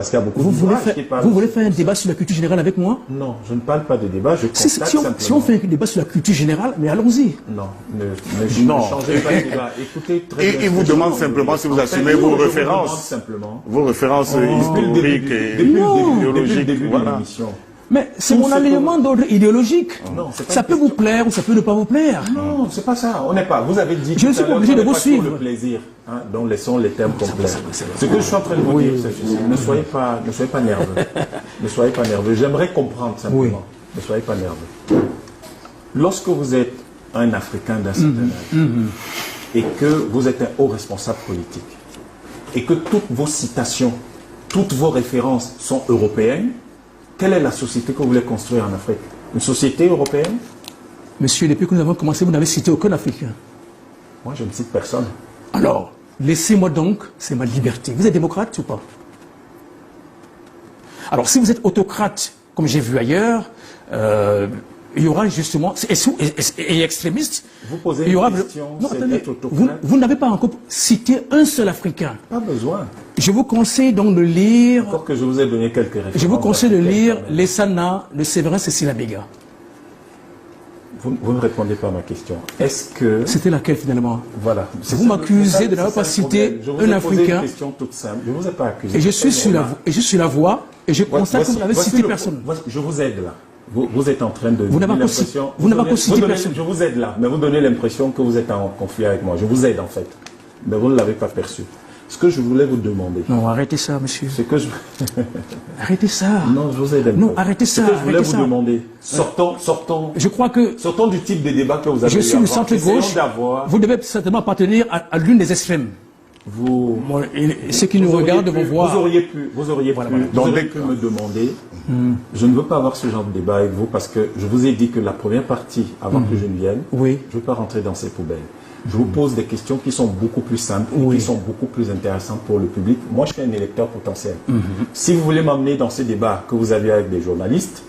Parce qu'il y a beaucoup vous de voulez faire un débat sur la culture générale avec moi? Non, je ne parle pas de débat, je constate simplement. Si on fait un débat sur la culture générale, mais allons-y. Non, ne changez pas de débat. Écoutez très bien. Il vous demande simplement si vous assumez vos références. Vos références historiques et idéologiques. Depuis le début de l'émission. Mais c'est mon alignement d'ordre idéologique. Non, ça peut vous plaire ou ça peut ne pas vous plaire. Non, c'est pas ça. On n'est pas. Vous avez dit. Je ne suis pas obligé de vous suivre. Le plaisir. Hein, donc laissons les termes complets. Ce que je suis en train de vous dire, c'est ceci. Ne soyez pas nerveux. Ne soyez pas nerveux. J'aimerais comprendre simplement. Oui. Ne soyez pas nerveux. Lorsque vous êtes un Africain d'un certain âge et que vous êtes un haut responsable politique et que toutes vos citations, toutes vos références sont européennes. Quelle est la société que vous voulez construire en Afrique? Une société européenne? Monsieur, depuis que nous avons commencé, vous n'avez cité aucun Africain. Moi, je ne cite personne. Alors, laissez-moi donc, c'est ma liberté. Vous êtes démocrate ou pas? Alors, si vous êtes autocrate, comme j'ai vu ailleurs, il y aura justement, et extrémiste, vous posez une question, vous n'avez pas encore cité un seul Africain. Pas besoin. Je vous conseille donc de lire... Encore que je vous ai donné quelques références. Je vous conseille de lire Les Sana de Séverin Cécile Abega. Vous ne répondez pas à ma question. Est-ce que... C'était laquelle finalement? Voilà. Vous m'accusez de n'avoir pas cité un Africain. Une question toute simple. Je ne vous ai pas accusé. Et je suis sur la voie et je constate que vous n'avez cité personne. Je vous aide là. Vous êtes en train de... Vous n'avez pas cité personne. Je vous aide là, mais vous donnez l'impression que vous êtes en conflit avec moi. Je vous aide en fait. Mais vous ne l'avez pas perçu. Ce que je voulais vous demander... Non, arrêtez ça, monsieur. C'est que je... Arrêtez ça. Non, je vous aide un peu. Non, arrêtez ça. Ce que je voulais vous demander, sortons... Je crois que... Sortons du type de débat que vous avez eu. Je suis le centre-gauche. Vous devez certainement appartenir à l'une des extrêmes. Ceux qui nous regardent vont voir. Vous auriez pu me demander. Je ne veux pas avoir ce genre de débat avec vous parce que je vous ai dit que la première partie, avant que je ne vienne, je ne veux pas rentrer dans ces poubelles. Je vous pose des questions qui sont beaucoup plus simples et qui sont beaucoup plus intéressantes pour le public. Moi, je suis un électeur potentiel. Si vous voulez m'emmener dans ces débats que vous avez avec des journalistes,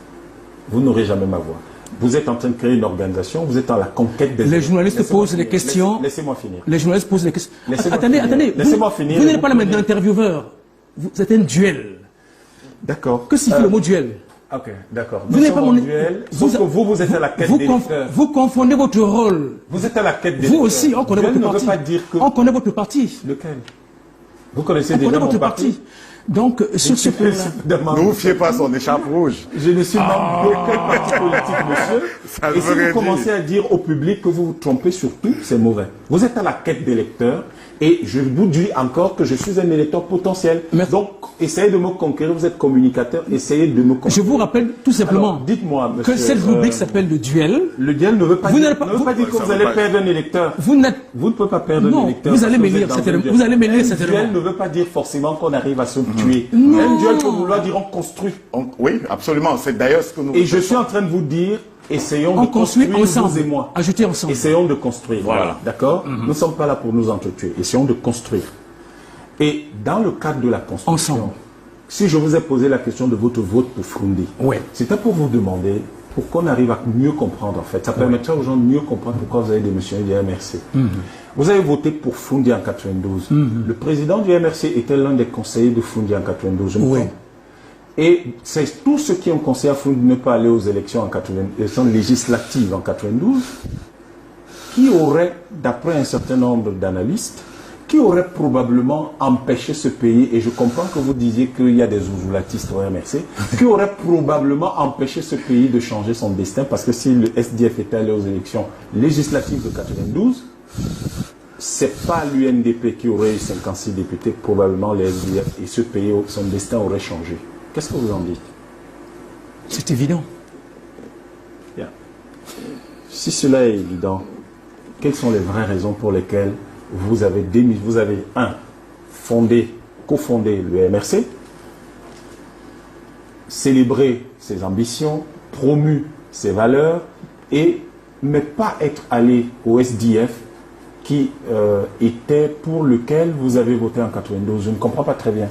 vous n'aurez jamais ma voix. Vous êtes en train de créer une organisation, vous êtes dans la conquête des... Les journalistes posent des questions... Laissez-moi finir. Les journalistes posent des questions... Attendez. Laissez-moi finir. Vous n'êtes pas là maintenant intervieweur. Vous êtes un duel. D'accord. Que signifie le mot duel? Ok, d'accord. Vous n'êtes pas mon duel. Vous êtes à la quête des lecteurs. Vous confondez votre rôle. Vous êtes à la quête des lecteurs. Vous aussi, on connaît votre parti. On connaît votre parti. Lequel? Vous connaissez déjà mon parti. Donc, sur ce point-là... Ne vous fiez pas à son écharpe rouge. Je ne suis membre d'aucun parti politique, monsieur. Et si vous commencez à dire au public que vous vous trompez sur tout, c'est mauvais. Vous êtes à la quête des lecteurs et je vous dis encore que je suis un électeur potentiel. Merci. Donc, essayez de me conquérir. Vous êtes communicateur, essayez de me conquérir. Je vous rappelle tout simplement que cette rubrique s'appelle le duel. Le duel ne veut pas dire que vous allez perdre un électeur. Vous ne pouvez pas perdre un électeur. Vous allez me lire certainement. Le duel ne veut pas dire forcément qu'on arrive à se tuer. Un duel peut vouloir dire on construit. Oui, absolument. C'est d'ailleurs ce que nous... Et je suis en train de vous dire, essayons de construire ensemble. Vous et moi. Ajouter ensemble. Essayons de construire. Voilà. D'accord? Nous ne sommes pas là pour nous entretuer. Essayons de construire. Et dans le cadre de la construction, ensemble. Si je vous ai posé la question de votre vote pour Frundi, c'était pour vous demander, pour qu'on arrive à mieux comprendre en fait. Ça permettrait aux gens de mieux comprendre pourquoi vous avez démissionné du MRC. Vous avez voté pour Frundi en 92. Le président du MRC était l'un des conseillers de Frundi en 92, je me trompe. Et c'est tous ceux qui ont conseillé à Frundi de ne pas aller aux élections législatives en 92, qui auraient, d'après un certain nombre d'analystes, qui aurait probablement empêché ce pays, et je comprends que vous disiez qu'il y a des ouzulatistes au MRC, qui aurait probablement empêché ce pays de changer son destin, parce que si le SDF était allé aux élections législatives de 92, c'est pas l'UNDP qui aurait eu 56 députés, probablement les SDF, et ce pays, son destin aurait changé. Qu'est-ce que vous en dites? C'est évident. Bien. Si cela est évident, quelles sont les vraies raisons pour lesquelles vous avez cofondé le MRC, célébré ses ambitions, promu ses valeurs, mais pas être allé au SDF qui était pour lequel vous avez voté en 92. Je ne comprends pas très bien.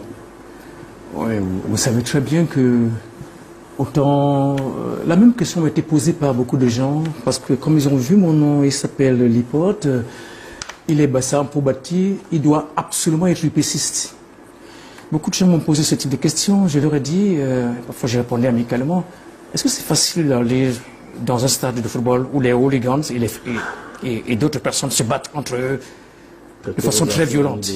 Oui, vous savez très bien que la même question m'a été posée par beaucoup de gens, parce que comme ils ont vu mon nom, il s'appelle Lipote, il est Bassam Poubati, il doit absolument être UPCiste. Beaucoup de gens m'ont posé ce type de questions. Je leur ai dit, parfois j'ai répondu amicalement, est-ce que c'est facile d'aller dans un stade de football où les hooligans et d'autres personnes se battent entre eux de façon très violente?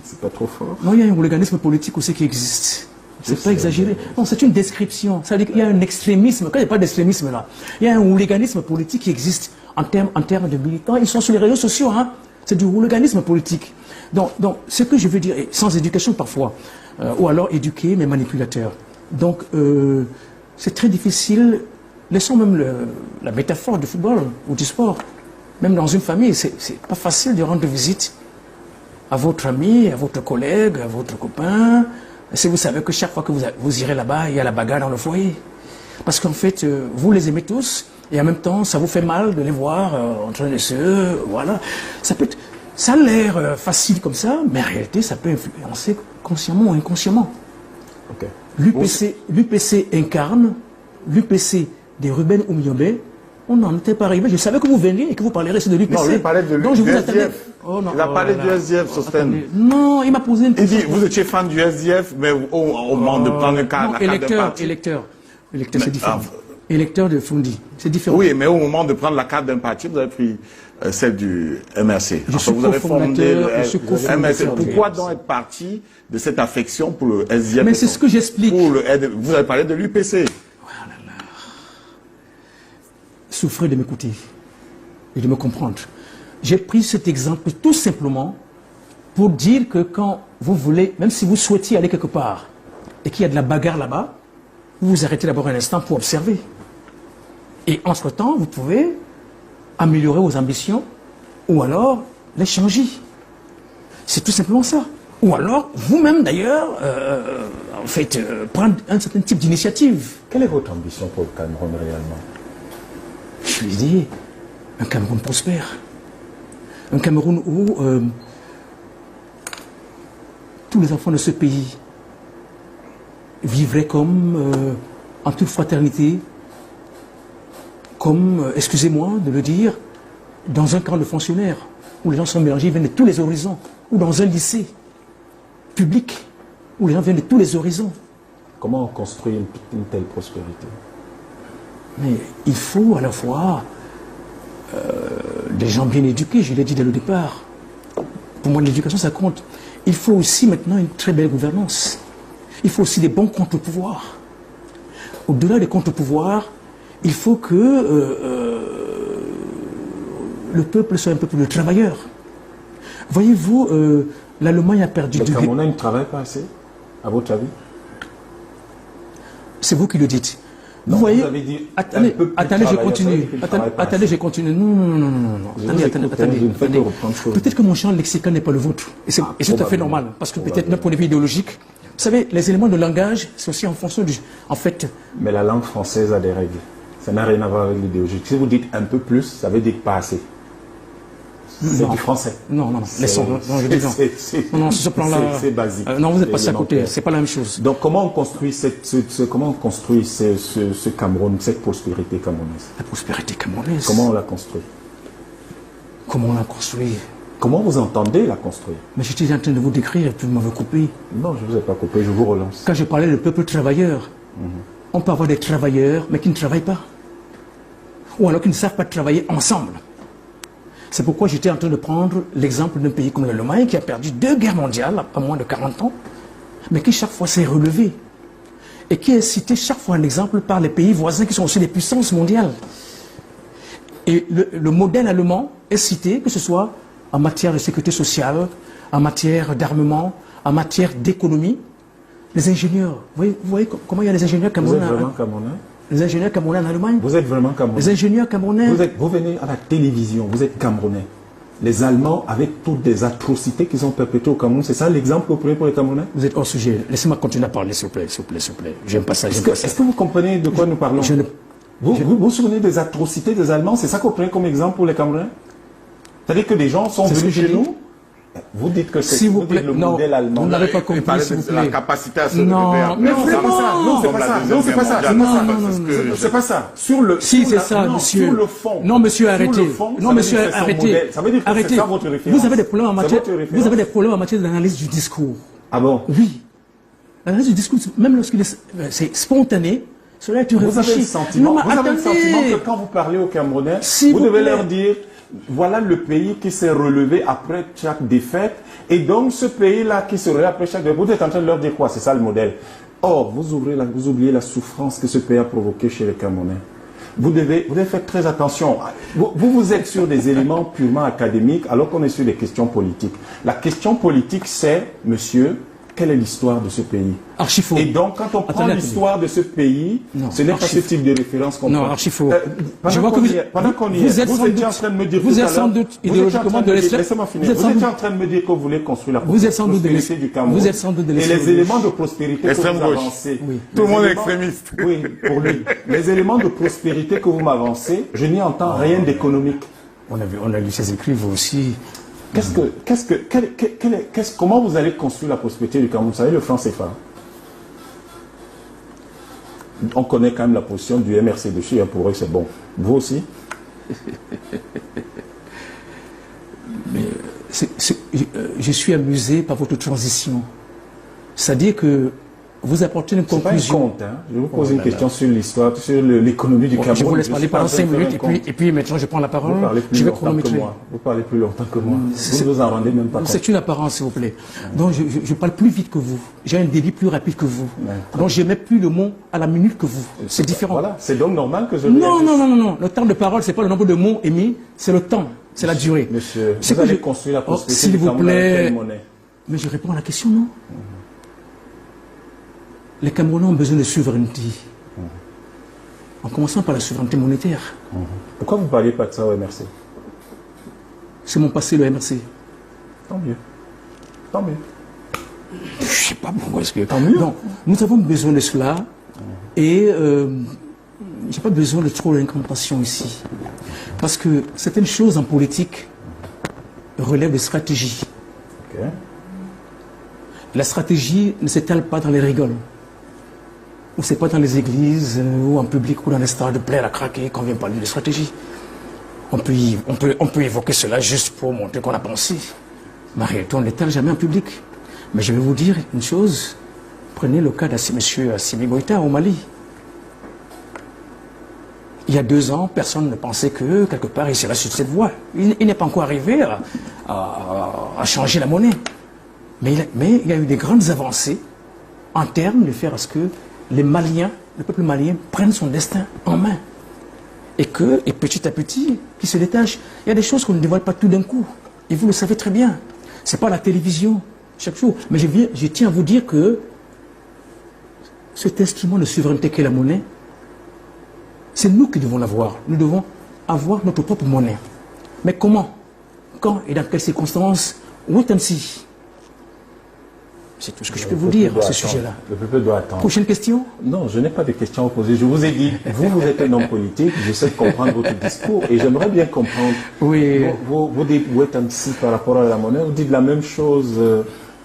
C'est pas trop fort. Non, il y a un hooliganisme politique aussi qui existe. C'est pas exagéré. Non, c'est une description. Ça veut dire qu'il y a un extrémisme. Quand il n'y a pas d'extrémisme là, il y a un hooliganisme politique qui existe en termes de militants. Ils sont sur les réseaux sociaux. Hein. C'est du hooliganisme politique. Donc, ce que je veux dire, sans éducation parfois, ou alors éduquer mais manipulateurs. Donc, c'est très difficile. Laissons même la métaphore du football ou du sport. Même dans une famille, c'est pas facile de rendre visite à votre ami, à votre collègue, à votre copain. Si vous savez que chaque fois que vous irez là-bas, il y a la bagarre dans le foyer. Parce qu'en fait, vous les aimez tous, et en même temps, ça vous fait mal de les voir en train de se... Voilà. Ça a l'air facile comme ça, mais en réalité, ça peut influencer consciemment ou inconsciemment. Okay. L'UPC incarne, l'UPC des Ruben Oumyobé, on n'en était pas arrivé. Je savais que vous veniez et que vous parlerez de l'UPC. Non, il parlait de l'USDF. Il a parlé du SDF, Sostène. Non, il m'a posé une question. Il dit, vous étiez fan du SDF, mais au moment de prendre la carte d'un parti. Électeur, c'est différent. Électeur de Fundi, c'est différent. Oui, mais au moment de prendre la carte d'un parti, vous avez pris celle du MRC. Vous avez fondé le MRC. Pourquoi donc être parti de cette affection pour le SDF? Mais c'est ce que j'explique. Vous avez parlé de l'UPC. Souffrez de m'écouter et de me comprendre. J'ai pris cet exemple tout simplement pour dire que quand vous voulez, même si vous souhaitiez aller quelque part et qu'il y a de la bagarre là-bas, vous vous arrêtez d'abord un instant pour observer. Et entre-temps, vous pouvez améliorer vos ambitions ou alors les changer. C'est tout simplement ça. Ou alors, vous-même d'ailleurs, prendre un certain type d'initiative. Quelle est votre ambition pour le Cameroun réellement? Je lui dis, un Cameroun prospère. Un Cameroun où tous les enfants de ce pays vivraient comme en toute fraternité, comme, excusez-moi de le dire, dans un camp de fonctionnaires, où les gens sont mélangés, ils viennent de tous les horizons, ou dans un lycée public, où les gens viennent de tous les horizons. Comment on construit une telle prospérité? Mais il faut à la fois des gens bien éduqués, je l'ai dit dès le départ. Pour moi, l'éducation, ça compte. Il faut aussi maintenant une très belle gouvernance. Il faut aussi des bons contre-pouvoirs. Au-delà des contre-pouvoirs, il faut que le peuple soit un peu plus travailleur. Voyez-vous, l'Allemagne a perdu du... Le Camerounais ne travaille pas assez, à votre avis? C'est vous qui le dites. Non, vous voyez, vous avez dit attendez, je continue. Attendez, je continue. Non. Attendez. Peut-être que mon champ lexical n'est pas le vôtre. Et c'est tout à fait normal. Parce que peut-être d'un point de vue idéologique, vous savez, les éléments de langage, c'est aussi en fonction du... En fait... Mais la langue française a des règles. Ça n'a rien à voir avec l'idéologie. Si vous dites un peu plus, ça veut dire pas assez. C'est du français. Non. Laissons. Non, sur ce plan-là. C'est basique. Non, vous n'êtes pas à côté. C'est pas la même chose. Donc, comment on construit ce Cameroun, cette prospérité camerounaise? La prospérité camerounaise. Comment on la construit? Comment on la construit? Comment vous entendez la construire? Mais j'étais en train de vous décrire et puis vous m'avez coupé. Non, je ne vous ai pas coupé, je vous relance. Quand je parlais de peuple travailleur, on peut avoir des travailleurs, mais qui ne travaillent pas. Ou alors qui ne savent pas travailler ensemble. C'est pourquoi j'étais en train de prendre l'exemple d'un pays comme l'Allemagne qui a perdu 2 guerres mondiales à moins de 40 ans, mais qui chaque fois s'est relevé. Et qui est cité chaque fois un exemple par les pays voisins qui sont aussi des puissances mondiales. Et le modèle allemand est cité, que ce soit en matière de sécurité sociale, en matière d'armement, en matière d'économie. Les ingénieurs, vous voyez comment il y a des ingénieurs camerounais? Vous êtes vraiment camerounais? Les ingénieurs camerounais en Allemagne. Vous êtes vraiment camerounais? Les ingénieurs camerounais. Vous venez à la télévision, vous êtes camerounais. Les Allemands, avec toutes des atrocités qu'ils ont perpétrées au Cameroun, c'est ça l'exemple que vous prenez pour les Camerounais? Vous êtes hors sujet. Laissez-moi continuer à parler, s'il vous plaît. J'aime pas ça. Est-ce que vous comprenez de quoi nous parlons? Vous vous souvenez des atrocités des Allemands? C'est ça que vous prenez comme exemple pour les Camerounais? C'est-à-dire que des gens sont venus chez nous? Vous dites que c'est le modèle allemand. Vous n'avez pas compris, s'il vous plaît. La capacité à se relever après. Non, c'est pas ça. Sur le Si, c'est ça, monsieur. Sur le fond. Non, monsieur, arrêtez. Non, monsieur, arrêtez. Ça veut dire que c'est ça votre référence. Vous avez des problèmes en matière d'analyse du discours. Ah bon? Oui. La raison du discours, même lorsqu'il c'est spontané, cela est vous avez le sentiment, que quand vous parlez aux Camerounais, vous devez leur dire, voilà le pays qui s'est relevé après chaque défaite, et donc ce pays-là qui se relève après chaque défaite, vous êtes en train de leur dire quoi? C'est ça le modèle. Or, vous oubliez la souffrance que ce pays a provoquée chez les Camerounais. Vous devez faire très attention. Vous êtes sur des éléments purement académiques alors qu'on est sur des questions politiques. La question politique, c'est, monsieur, quelle est l'histoire de ce pays? Archifaux. Et donc, quand on prend l'histoire de ce pays, ce n'est pas ce type de référence qu'on prend. Non, archifaux. Je vois que pendant qu'on y est, vous étiez en train de me dire vous êtes sans doute idéologiquement de l'Est. Laissez-moi finir. Vous étiez en train de me dire que vous voulez construire la prospérité du Cameroun. Vous êtes sans doute de l'Est. Et les éléments de prospérité que vous avancez. Tout le monde est extrémiste. Oui, pour lui. Les éléments de prospérité que vous m'avancez, je n'y entends rien d'économique. On a lu ses écrits, vous aussi. Comment vous allez construire la prospérité du Cameroun? Vous savez, le franc CFA. On connaît quand même la position du MRC dessus, hein, pour eux c'est bon. Vous aussi? Je suis amusé par votre transition. C'est-à-dire que vous apportez une conclusion. Pas un compte, hein. Je vous pose une question sur l'histoire, sur l'économie du Cameroun. Je vous laisse parler pendant 5 minutes et puis maintenant je prends la parole. Je vais chronométrer. Vous parlez plus longtemps que moi. Vous ne vous en rendez même pas compte. C'est une apparence, s'il vous plaît. Donc je parle plus vite que vous. J'ai un débit plus rapide que vous. Donc je mets plus le mot à la minute que vous. C'est différent. Voilà, c'est donc normal que je Non. Le temps de parole, c'est pas le nombre de mots émis, c'est le temps, c'est la durée. Monsieur, vous allez construire la prospérité du Cameroun avec quelle monnaie? Mais je réponds à la question, non? Les Camerounais ont besoin de souveraineté. En commençant par la souveraineté monétaire. Pourquoi vous ne parliez pas de ça au MRC? C'est mon passé, le MRC. Tant mieux. Tant mieux. Je ne sais pas pourquoi est-ce que... Tant mieux. Donc, nous avons besoin de cela. Et je n'ai pas besoin de trop d'incantation ici. Parce que certaines choses en politique relèvent de stratégie. Okay. La stratégie ne s'étale pas dans les rigoles. Ou c'est pas dans les églises, ou en public, ou dans les stades de plaire à craquer qu'on vient parler de stratégie. On peut évoquer cela juste pour montrer qu'on a pensé. Mais en réalité, on ne l'étale jamais en public. Mais je vais vous dire une chose. Prenez le cas de M. Assimi Goïta au Mali. Il y a 2 ans, personne ne pensait que, quelque part, il serait sur cette voie. Il n'est pas encore arrivé à changer la monnaie. Mais il y a eu des grandes avancées en termes de faire à ce que les Maliens, le peuple malien, prenne son destin en main. Et petit à petit, qu'il se détache. Il y a des choses qu'on ne dévoile pas tout d'un coup. Et vous le savez très bien. Ce n'est pas la télévision, chaque jour. Mais je tiens à vous dire que cet instrument de souveraineté qu'est la monnaie, c'est nous qui devons l'avoir. Nous devons avoir notre propre monnaie. Mais comment? Quand et dans quelles circonstances? Wait and see. C'est tout ce que je peux vous dire à ce sujet-là. Le peuple doit attendre. Prochaine question? Non, je n'ai pas de questions à poser. Je vous ai dit, vous êtes un homme politique, j'essaie de comprendre votre discours et j'aimerais bien comprendre. Oui. Vous dites wait and see par rapport à la monnaie, vous dites la même chose.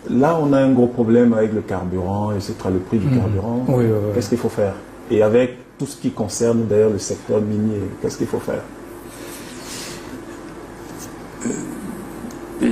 Là, on a un gros problème avec le carburant, et c'est le prix du carburant. Oui. Qu'est-ce qu'il faut faire? Et avec tout ce qui concerne d'ailleurs le secteur minier, qu'est-ce qu'il faut faire?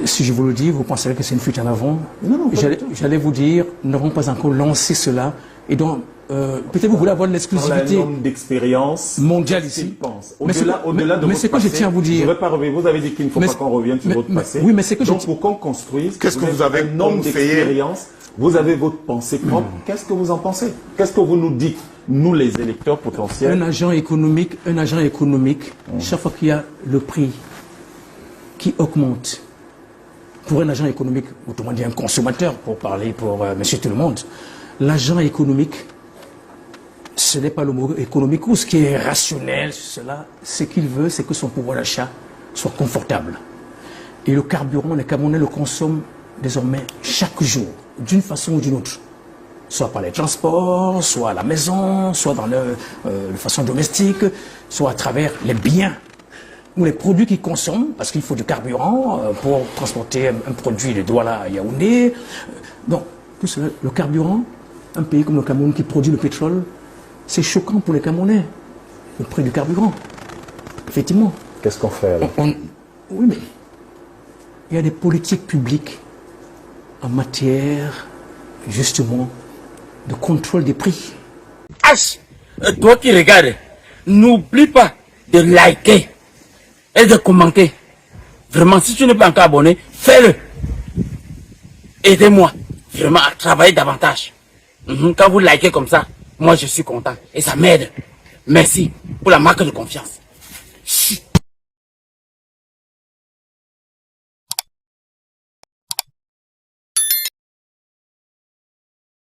Si je vous le dis, vous penserez que c'est une fuite en avant. Non, j'allais vous dire, nous n'avons pas encore lancé cela. Et donc, peut-être vous voulez avoir l'exclusivité d'expérience mondiale ici. Au-delà de mais c'est que je tiens à vous dire. Je ne vais pas revenir. Vous avez dit qu'il ne faut pas qu'on revienne sur votre passé. Oui, mais c'est que donc, pour qu'on construise, qu'est-ce que vous avez un nombre d'expérience, vous avez votre pensée propre. Qu'est-ce que vous en pensez? Qu'est-ce que vous nous dites, nous les électeurs potentiels? Un agent économique, chaque fois qu'il y a le prix qui augmente, pour un agent économique, autrement dit un consommateur, pour parler pour monsieur tout le monde, l'agent économique, ce n'est pas le mot économique ou ce qui est rationnel, cela, ce qu'il veut, c'est que son pouvoir d'achat soit confortable. Et le carburant, les Camerounais le consomment désormais chaque jour, d'une façon ou d'une autre. Soit par les transports, soit à la maison, soit dans de façon domestique, soit à travers les biens ou les produits qu'ils consomment, parce qu'il faut du carburant pour transporter un produit de Douala à Yaoundé. Donc, tout cela, le carburant, un pays comme le Cameroun qui produit le pétrole, c'est choquant pour les Camerounais, le prix du carburant. Effectivement. Qu'est-ce qu'on fait alors? Oui, mais il y a des politiques publiques en matière, justement, de contrôle des prix. H, toi qui regardes, n'oublie pas de liker et de commenter. Vraiment, si tu n'es pas encore abonné, fais-le. Aidez-moi vraiment à travailler davantage. Quand vous likez comme ça, moi je suis content et ça m'aide. Merci pour la marque de confiance.